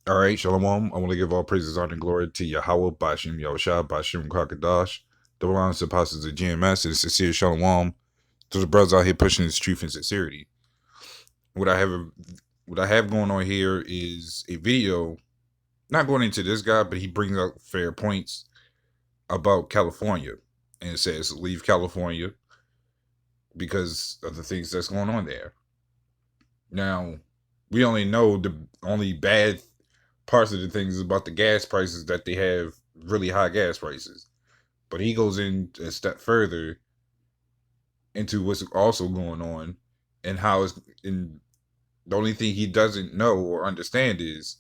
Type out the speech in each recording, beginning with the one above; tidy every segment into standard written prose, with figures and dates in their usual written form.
All right, Shalom. I want to give all praises, honor, and glory to Yahweh, Bashim Yahushua, Bashim Kakadash, double honors to the apostles of GMS, and sincere Shalom to the brothers out here pushing this truth and sincerity. What I have going on here is a video, not going into this guy, but he brings up fair points about California, and it says leave California because of the things that's going on there. Now, we only know the only bad parts of the things about the gas prices, that they have really high gas prices. But he goes in a step further into what's also going on and how it's in. The only thing he doesn't know or understand is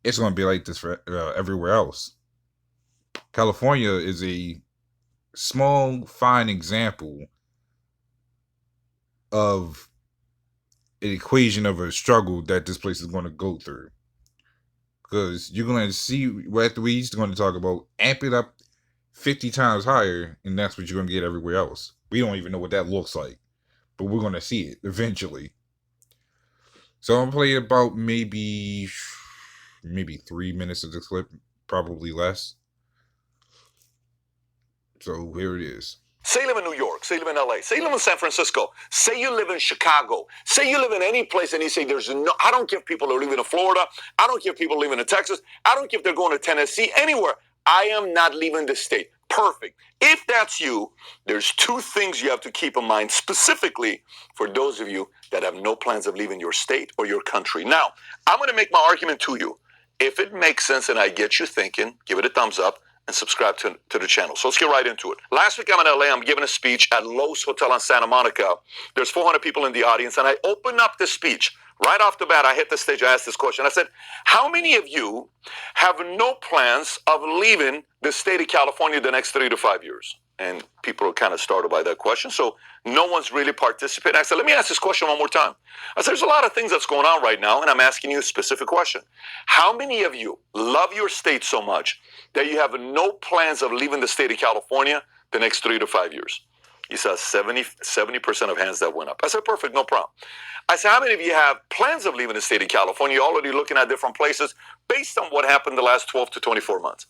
it's going to be like this for everywhere else. California is a small, fine example of an equation of a struggle that this place is going to go through. Because you're going to see what we're going to talk about, amp it up 50 times higher, and that's what you're going to get everywhere else. We don't even know what that looks like, but we're going to see it eventually. So I'm playing about maybe 3 minutes of this clip, probably less. So here it is. Say you live in New York, say you live in LA, say you live in San Francisco, say you live in Chicago, say you live in any place and you say I don't care if people are living in Florida, I don't care if people are living in Texas, I don't care if they're going to Tennessee, anywhere. I am not leaving the state. Perfect. If that's you, there's two things you have to keep in mind specifically for those of you that have no plans of leaving your state or your country. Now, I'm going to make my argument to you. If it makes sense and I get you thinking, give it a thumbs up and subscribe to the channel. So let's get right into it. Last week I'm in LA. I'm giving a speech at Lowe's Hotel on Santa Monica. There's 400 people in the audience, and I open up the speech. Right off the bat, I hit the stage. I asked this question. I said, how many of you have no plans of leaving the state of California the next 3 to 5 years? And people are kind of startled by that question. So no one's really participating. I said, let me ask this question one more time. I said, there's a lot of things that's going on right now, and I'm asking you a specific question. How many of you love your state so much that you have no plans of leaving the state of California the next 3 to 5 years? You saw 70% of hands that went up. I said, perfect, no problem. I said, how many of you have plans of leaving the state of California? You're already looking at different places based on what happened the last 12 to 24 months.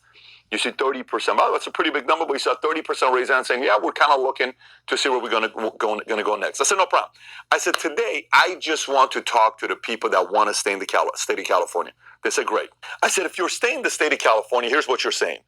You see 30%. Well, that's a pretty big number, but you saw 30% raise hand saying, yeah, we're kind of looking to see where we're going to go next. I said, no problem. I said, today, I just want to talk to the people that want to stay in the state of California. They said, great. I said, if you're staying in the state of California, here's what you're saying.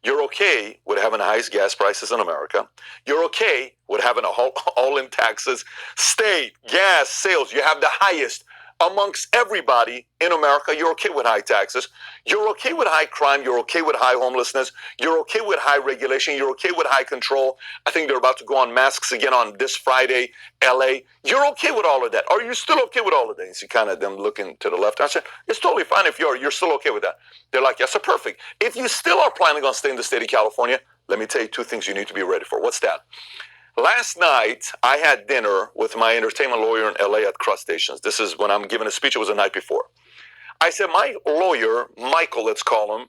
You're okay with having the highest gas prices in America. You're okay with having all-in taxes, state, gas, sales. You have the highest amongst everybody in America. You're okay with high taxes. You're okay with high crime. You're okay with high homelessness. You're okay with high regulation. You're okay with high control. I think they're about to go on masks again on this Friday, LA. You're okay with all of that. Are you still okay with all of that? You see kind of them looking to the left. I said, it's totally fine if you're still okay with that. They're like, yes, sir, perfect. If you still are planning on staying in the state of California, let me tell you two things you need to be ready for. What's that? Last night, I had dinner with my entertainment lawyer in LA at Crustaceans. This is when I'm giving a speech. It was the night before. I said, my lawyer, Michael, let's call him,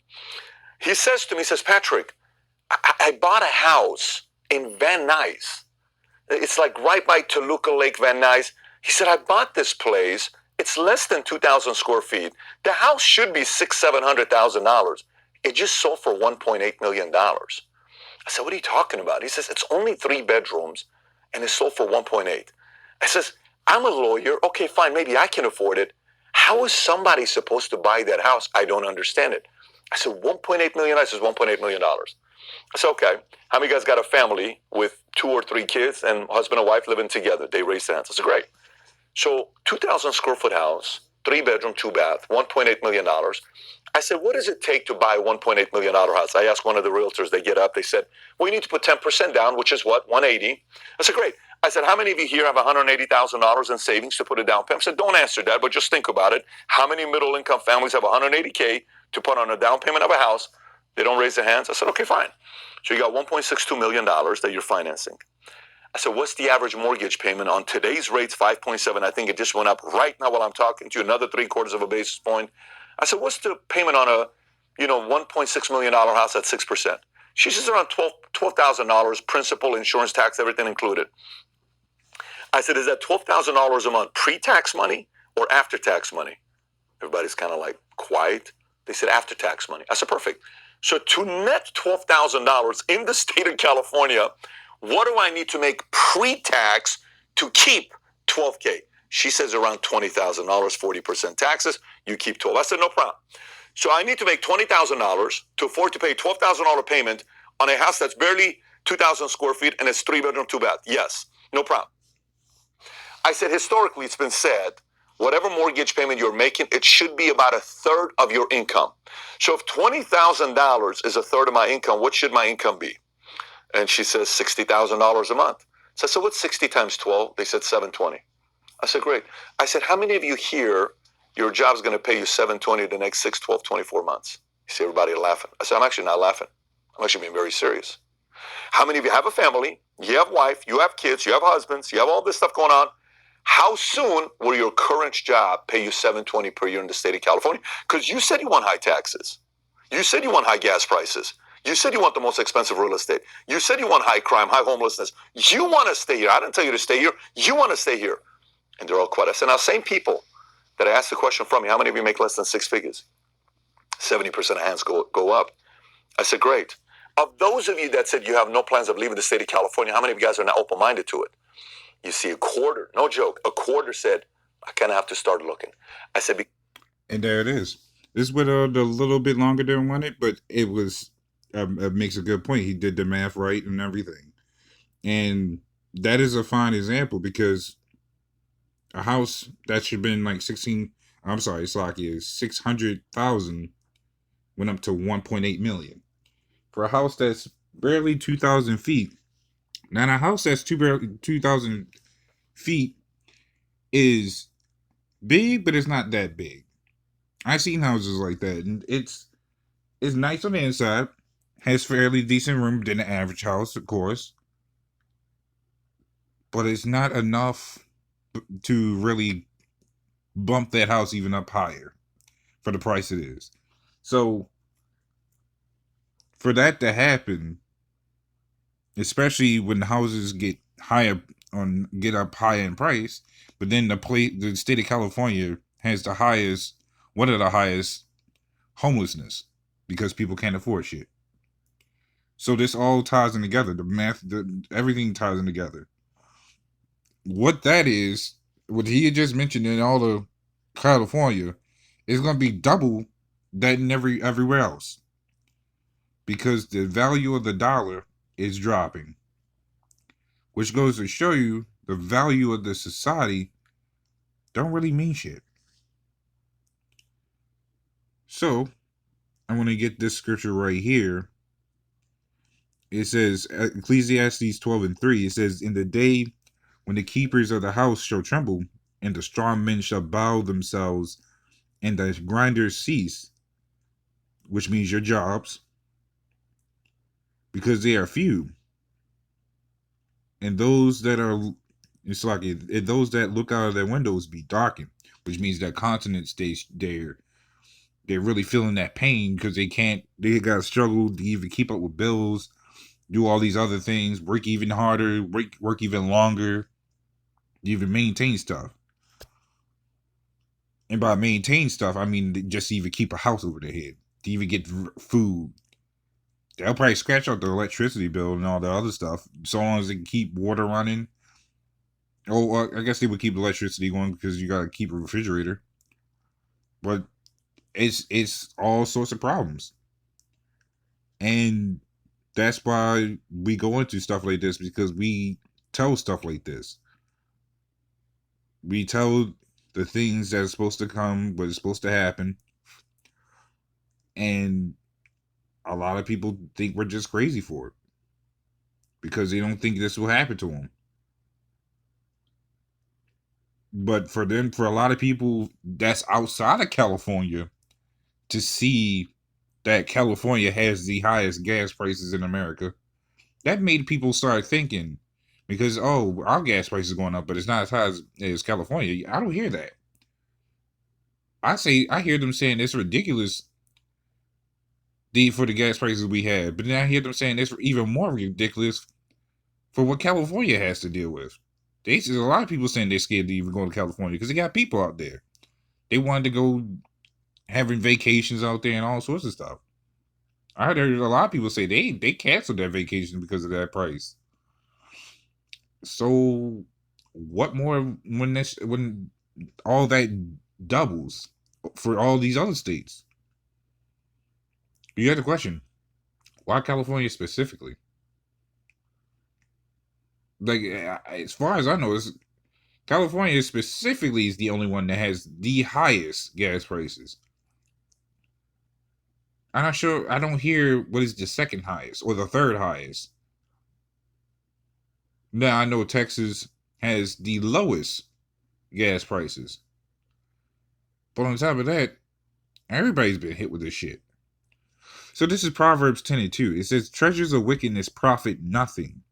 he says to me, he says, Patrick, I bought a house in Van Nuys. It's like right by Toluca Lake, Van Nuys. He said, I bought this place. It's less than 2,000 square feet. The house should be $600,000-$700,000. It just sold for $1.8 million. I said, what are you talking about? He says, it's only 3 bedrooms, and it's sold for 1.8. I says, I'm a lawyer. Okay, fine, maybe I can afford it. How is somebody supposed to buy that house? I don't understand it. I said, 1.8 million? I says, $1.8 million. I said, okay, how many guys got a family with 2 or 3 kids and husband and wife living together? They raised hands. I said, great. So 2,000 square foot house, 3 bedroom, 2 bath, $1.8 million. I said, what does it take to buy a $1.8 million house? I asked one of the realtors, they get up, they said, well, you need to put 10% down, which is what, 180. I said, great. I said, how many of you here have $180,000 in savings to put a down payment? I said, don't answer that, but just think about it. How many middle income families have $180K to put on a down payment of a house? They don't raise their hands. I said, okay, fine. So you got $1.62 million that you're financing. I said, what's the average mortgage payment on today's rates? 5.7. I think it just went up right now while I'm talking to you, another 3/4 of a basis point. I said, what's the payment on a, $1.6 million house at 6%? She says around $12,000, principal, insurance, tax, everything included. I said, is that $12,000 a month pre-tax money or after-tax money? Everybody's kind of like quiet. They said after-tax money. I said, perfect. So to net $12,000 in the state of California, what do I need to make pre-tax to keep $12K? She says around $20,000, 40% taxes. You keep 12. I said, no problem. So I need to make $20,000 to afford to pay $12,000 payment on a house that's barely 2,000 square feet and it's 3-bedroom, 2-bath. Yes, no problem. I said, historically, it's been said, whatever mortgage payment you're making, it should be about a third of your income. So if $20,000 is a third of my income, what should my income be? And she says $60,000 a month. So I said, what's 60 times 12? They said 720. I said, great. I said, how many of you here, your job's going to pay you 720 the next 6, 12, 24 months? You see everybody laughing. I said, I'm actually not laughing. I'm actually being very serious. How many of you have a family? You have wife, you have kids, you have husbands, you have all this stuff going on. How soon will your current job pay you $720 per year in the state of California? Because you said you want high taxes. You said you want high gas prices. You said you want the most expensive real estate. You said you want high crime, high homelessness. You want to stay here. I didn't tell you to stay here. You want to stay here. And they're all quiet. I said, now, same people that I asked the question from you, how many of you make less than 6 figures? 70% of hands go up. I said, great. Of those of you that said you have no plans of leaving the state of California, how many of you guys are now open-minded to it? You see, a quarter, no joke, a quarter said, I kind of have to start looking. I said, And there it is. This went a little bit longer than wanted, but it was makes a good point. He did the math right and everything. And that is a fine example because a house that should have been like 600,000 went up to 1.8 million. For a house that's barely 2,000 feet. Now, a house that's 2,000 feet is big, but it's not that big. I've seen houses like that, and it's nice on the inside. Has fairly decent room than the average house, of course. But it's not enough to really bump that house even up higher for the price it is. So, for that to happen, especially when houses get up higher in price, but then the state of California has one of the highest homelessness because people can't afford shit. So this all ties in together. The math, everything ties in together. What that is, what he had just mentioned in all of California, is going to be double that in everywhere else, because the value of the dollar is dropping, which goes to show you the value of the society don't really mean shit. So, I want to get this scripture right here. It says, Ecclesiastes 12:3, it says, in the day when the keepers of the house shall tremble, and the strong men shall bow themselves, and the grinders cease, which means your jobs, because they are few. And those that those that look out of their windows be darkened, which means that continent stays there. They're really feeling that pain because they got to struggle to even keep up with bills, do all these other things, work even harder, work even longer, to even maintain stuff. And by maintain stuff, I mean just to even keep a house over their head, to even get food. They'll probably scratch out the electricity bill and all the other stuff, so long as they can keep water running. Oh, I guess they would keep electricity going because you got to keep a refrigerator. But it's all sorts of problems. And that's why we go into stuff like this, because we tell stuff like this. We tell the things that are supposed to come, what is supposed to happen. And a lot of people think we're just crazy for it, because they don't think this will happen to them. But for a lot of people that's outside of California, to see that California has the highest gas prices in America, that made people start thinking, because, oh, our gas price is going up, but it's not as high as California. I don't hear that. I hear them saying it's ridiculous for the gas prices we have, but then I hear them saying it's even more ridiculous for what California has to deal with. There's a lot of people saying they're scared to even go to California because they got people out there. They wanted to go having vacations out there and all sorts of stuff. I heard a lot of people say they canceled their vacation because of that price. So what more when all that doubles for all these other states? You had the question, why California specifically? Like, as far as I know, California specifically is the only one that has the highest gas prices. I'm not sure. I don't hear what is the second highest or the third highest. Now I know Texas has the lowest gas prices, but on top of that, everybody's been hit with this shit. So this is Proverbs 10:2. It says, "Treasures of wickedness profit nothing,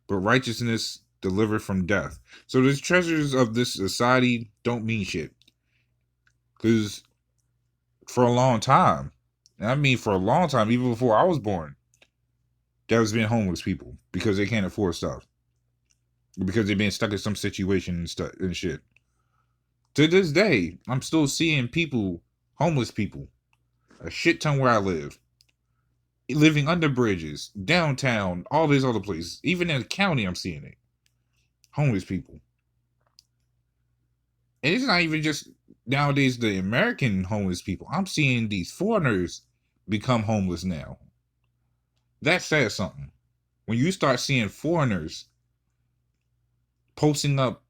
but righteousness deliver from death." So the treasures of this society don't mean shit, because for a long time, and I mean for a long time, even before I was born, there's been homeless people because they can't afford stuff, because they've been stuck in some situation and stuff and shit. To this day, I'm still seeing people, homeless people, a shit ton where I live, living under bridges, downtown, all these other places. Even in the county, I'm seeing it. Homeless people. And it's not even just nowadays the American homeless people. I'm seeing these foreigners become homeless now. That says something. When you start seeing foreigners posting up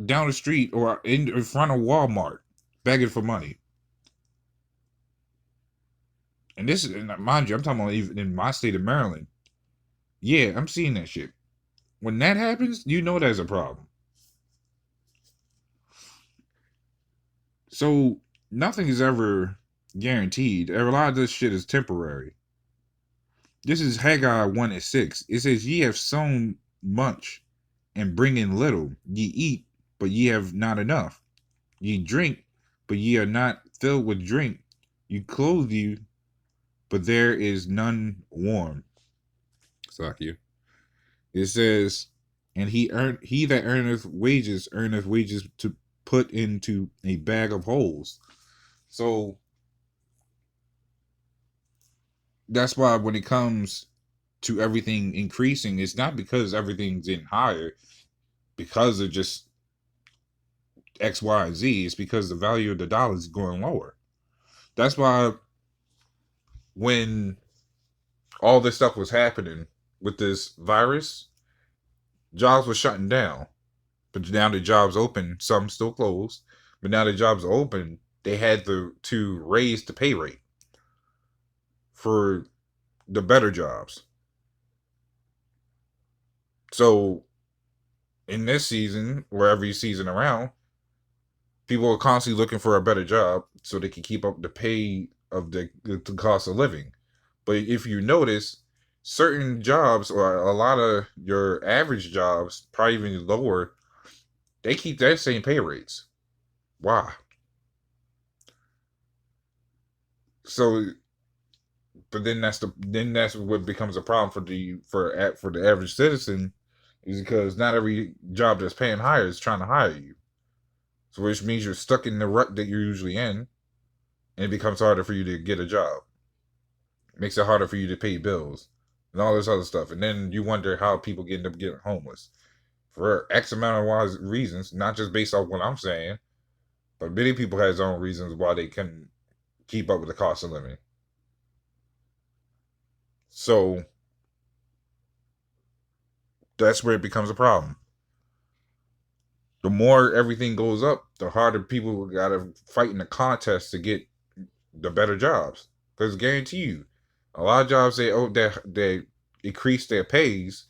down the street or in front of Walmart begging for money. And this is, mind you, I'm talking about even in my state of Maryland. Yeah, I'm seeing that shit. When that happens, you know there's a problem. So nothing is ever guaranteed. A lot of this shit is temporary. This is Haggai 1:6. It says, "Ye have sown much and bring in little. Ye eat, but ye have not enough. Ye drink, but ye are not filled with drink. You clothe you, but there is none warm." Suck you. It says, "And he that earneth wages to put into a bag of holes." So that's why when it comes to everything increasing, it's not because everything's getting higher because of just X, Y, and Z. It's because the value of the dollar is going lower. That's why when all this stuff was happening with this virus, jobs were shutting down. But now the jobs open, some still closed. But now the jobs are open, they had to raise the pay rate for the better jobs. So in this season, or every season around, people are constantly looking for a better job so they can keep up the pay of the cost of living. But if you notice, certain jobs or a lot of your average jobs, probably even lower, they keep that same pay rates. Why? So, but then that's what becomes a problem for the average citizen, is because not every job that's paying higher is trying to hire you. So which means you're stuck in the rut that you're usually in, and it becomes harder for you to get a job. It makes it harder for you to pay bills and all this other stuff. And then you wonder how people end up getting homeless for X amount of reasons, not just based off what I'm saying, but many people have their own reasons why they couldn't keep up with the cost of living. So that's where it becomes a problem. The more everything goes up, the harder people gotta fight in the contest to get the better jobs. Because guarantee you, a lot of jobs they increase their pays,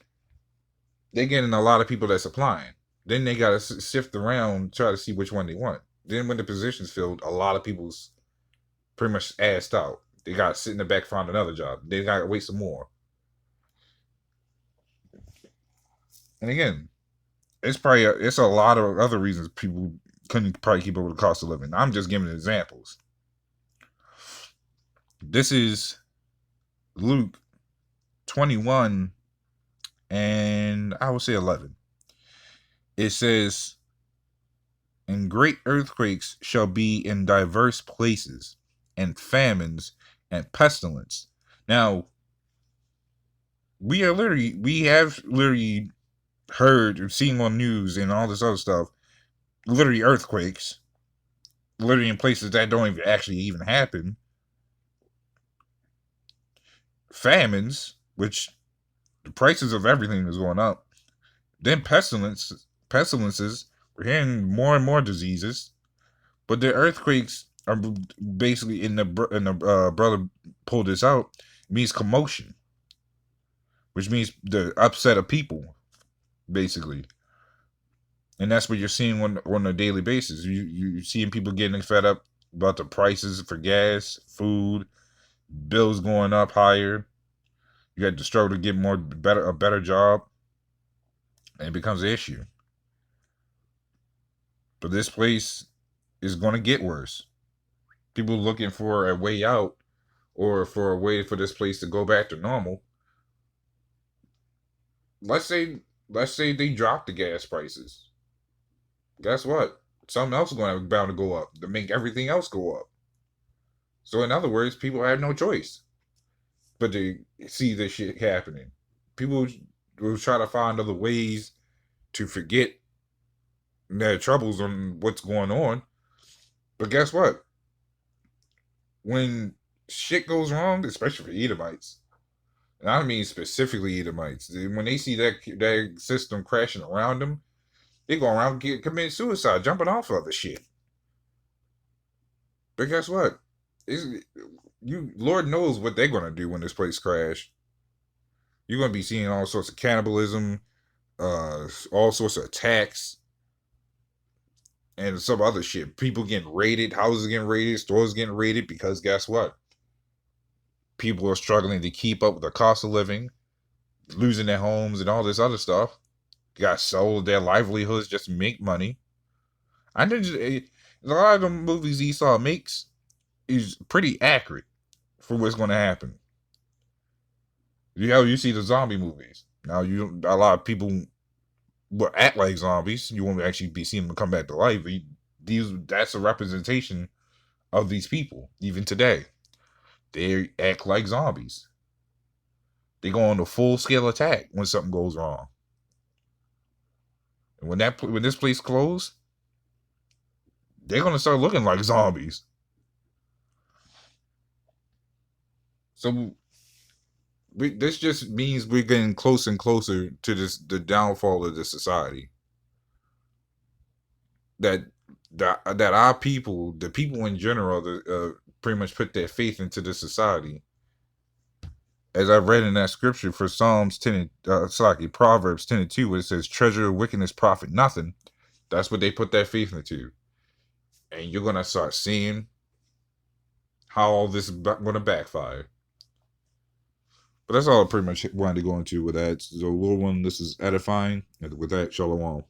they getting a lot of people that's applying. Then they gotta sift around, try to see which one they want. Then when the position's filled, a lot of people's pretty much assed out. They got to sit in the back, find another job. They got to wait some more. And again, it's a lot of other reasons people couldn't probably keep up with the cost of living. I'm just giving examples. This is Luke 21 and I would say 11. It says, And great earthquakes shall be in diverse places, and famines and pestilence. Now, we have literally heard or seen on news and all this other stuff, literally earthquakes, literally in places that don't even actually even happen. Famines, which the prices of everything is going up. Then pestilences. We're hearing more and more diseases, but the earthquakes are basically in the brother pulled this out. It means commotion, which means the upset of people, basically. And that's what you're seeing on a daily basis. You're seeing people getting fed up about the prices for gas, food, bills going up higher. You got to struggle to get a better job, and it becomes an issue. But this place is going to get worse. People looking for a way out, or for a way for this place to go back to normal. Let's say they drop the gas prices. Guess what? Something else is going to be bound to go up to make everything else go up. So in other words, people have no choice but to see this shit happening. People will try to find other ways to forget their troubles on what's going on. But guess what? When shit goes wrong, especially for Edomites, and I mean specifically Edomites, when they see that system crashing around them, they go around committing suicide, jumping off other shit. But guess what? Lord knows what they're gonna do when this place crash. You're gonna be seeing all sorts of cannibalism, all sorts of attacks, and some other shit. People getting raided, houses getting raided, stores getting raided, because guess what? People are struggling to keep up with the cost of living, losing their homes and all this other stuff. Got sold their livelihoods just to make money. I know a lot of the movies Esau makes is pretty accurate for what's going to happen. You see the zombie movies. Now a lot of people will act like zombies. You won't actually be seeing them come back to life. That's a representation of these people, even today. They act like zombies. They go on a full scale attack when something goes wrong. And when this place closed, they're gonna start looking like zombies. So this just means we're getting closer and closer to the downfall of the society. That our people, the people in general, pretty much put their faith into the society. As I read in that scripture for Proverbs 10:2, where it says, "Treasure of wickedness profit nothing." That's what they put their faith into, and you're gonna start seeing how all this is gonna backfire. But that's all I pretty much wanted to go into with that. So, little one, this is edifying, and with that, shalom.